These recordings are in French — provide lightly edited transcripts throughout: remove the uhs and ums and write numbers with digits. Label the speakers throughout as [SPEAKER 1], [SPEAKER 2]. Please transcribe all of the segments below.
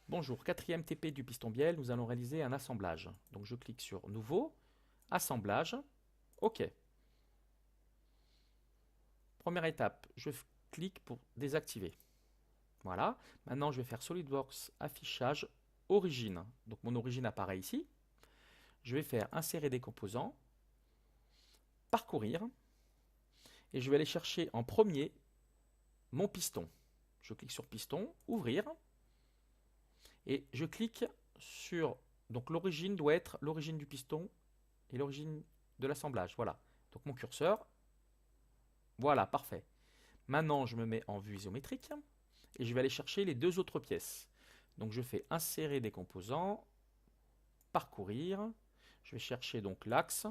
[SPEAKER 1] Bonjour, quatrième TP du piston bielle, nous allons réaliser un assemblage. Donc je clique sur Nouveau, Assemblage, OK. Première étape, je clique pour désactiver. Voilà. Maintenant, je vais faire SolidWorks Affichage Origine. Donc mon origine apparaît ici. Je vais faire Insérer des composants, Parcourir, et je vais aller chercher en premier mon piston. Je clique sur Piston, Ouvrir, et je clique sur... Donc l'origine doit être l'origine du piston et l'origine de l'assemblage. Voilà. Donc mon curseur, voilà, parfait. Maintenant, je me mets en vue isométrique et je vais aller chercher les deux autres pièces. Donc je fais insérer des composants, parcourir, je vais chercher donc l'axe,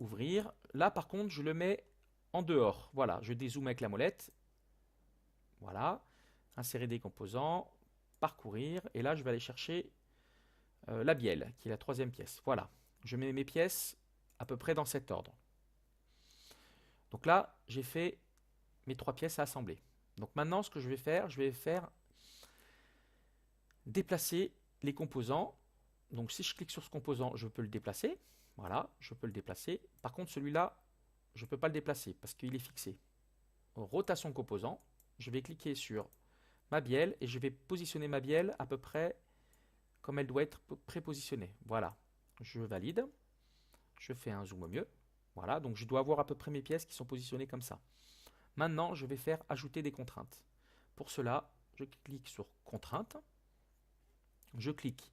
[SPEAKER 1] ouvrir. Là par contre, je le mets en dehors. Voilà, je dézoome avec la molette. Voilà, insérer des composants, parcourir, et là je vais aller chercher la bielle, qui est la troisième pièce. Voilà, je mets mes pièces à peu près dans cet ordre. Donc là, j'ai fait mes trois pièces à assembler. Donc maintenant, ce que je vais faire déplacer les composants. Donc si je clique sur ce composant, je peux le déplacer. Voilà, je peux le déplacer. Par contre, celui-là, je ne peux pas le déplacer parce qu'il est fixé. Rotation composant, je vais cliquer sur ma bielle et je vais positionner ma bielle à peu près comme elle doit être prépositionnée. Voilà, je valide. Je fais un zoom au mieux. Voilà, donc je dois avoir à peu près mes pièces qui sont positionnées comme ça. Maintenant, je vais faire ajouter des contraintes. Pour cela, je clique sur contraintes. Je clique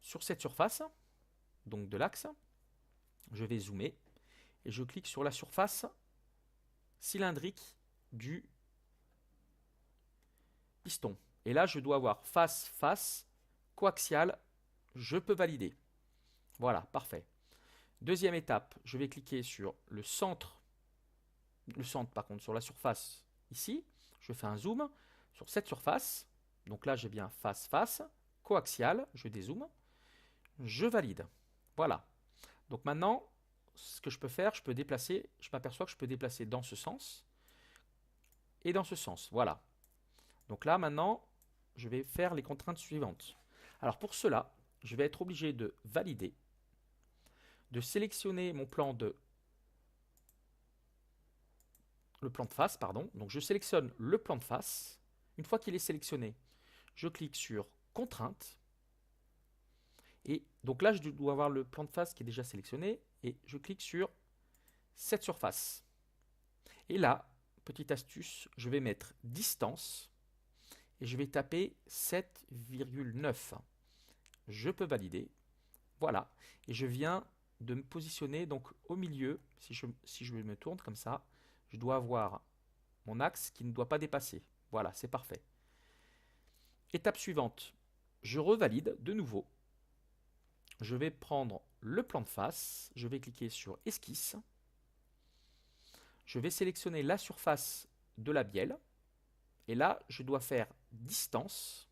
[SPEAKER 1] sur cette surface, donc de l'axe. Je vais zoomer et je clique sur la surface cylindrique du piston. Et là, je dois avoir face, face, coaxial. Je peux valider. Voilà, parfait. Deuxième étape, je vais cliquer sur le centre par contre, sur la surface ici. Je fais un zoom sur cette surface. Donc là, j'ai bien face, face, coaxial. Je dézoome. Je valide. Voilà. Donc maintenant, ce que je peux faire, je peux déplacer, je m'aperçois que je peux déplacer dans ce sens et dans ce sens. Voilà. Donc là, maintenant, je vais faire les contraintes suivantes. Alors pour cela, je vais être obligé de valider, de sélectionner mon plan le plan de face, pardon. Donc je sélectionne le plan de face. Une fois qu'il est sélectionné, je clique sur contrainte. Et donc là, je dois avoir le plan de face qui est déjà sélectionné. Et je clique sur cette surface. Et là, petite astuce, je vais mettre distance et je vais taper 7,9. Je peux valider. Voilà. Et je viens de me positionner donc au milieu. Si je me tourne comme ça, je dois avoir mon axe qui ne doit pas dépasser. Voilà, c'est parfait. Étape suivante, je revalide de nouveau. Je vais prendre le plan de face. Je vais cliquer sur esquisse. Je vais sélectionner la surface de la bielle. Et là, je dois faire distance.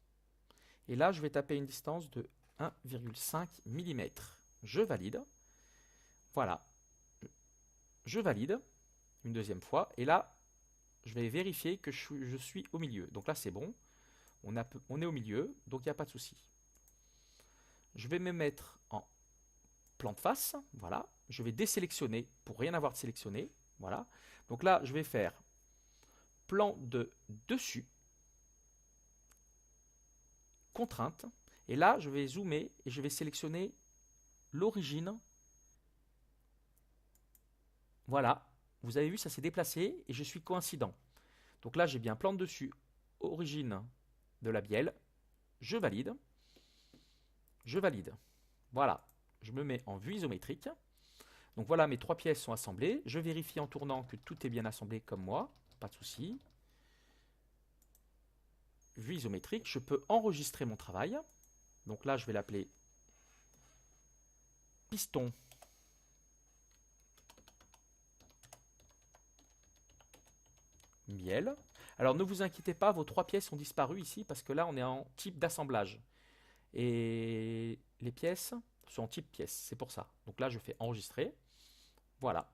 [SPEAKER 1] Et là, je vais taper une distance de 1,5 mm. Je valide. Voilà. Je valide une deuxième fois. Et là, je vais vérifier que je suis au milieu. Donc là, c'est bon. On est au milieu, donc il n'y a pas de souci. Je vais me mettre en plan de face. Voilà. Je vais désélectionner pour rien avoir de sélectionné. Voilà. Donc là, je vais faire plan de dessus, contrainte. Et là, je vais zoomer et je vais sélectionner l'origine. Voilà. Vous avez vu, ça s'est déplacé et je suis coïncident. Donc là, j'ai bien plan de dessus, origine de la bielle. Je valide. Je valide. Voilà. Je me mets en vue isométrique. Donc voilà, mes trois pièces sont assemblées. Je vérifie en tournant que tout est bien assemblé comme moi. Pas de souci. Vue isométrique. Je peux enregistrer mon travail. Donc là, je vais l'appeler piston miel. Alors ne vous inquiétez pas, vos trois pièces ont disparu ici parce que là, on est en type d'assemblage. Et les pièces sont en type pièce. C'est pour ça. Donc là, je fais enregistrer. Voilà.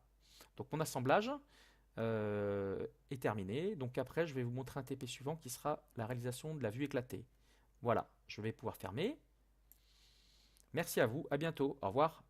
[SPEAKER 1] Donc mon assemblage, est terminé. Donc après, je vais vous montrer un TP suivant qui sera la réalisation de la vue éclatée. Voilà, je vais pouvoir fermer. Merci à vous, à bientôt, au revoir.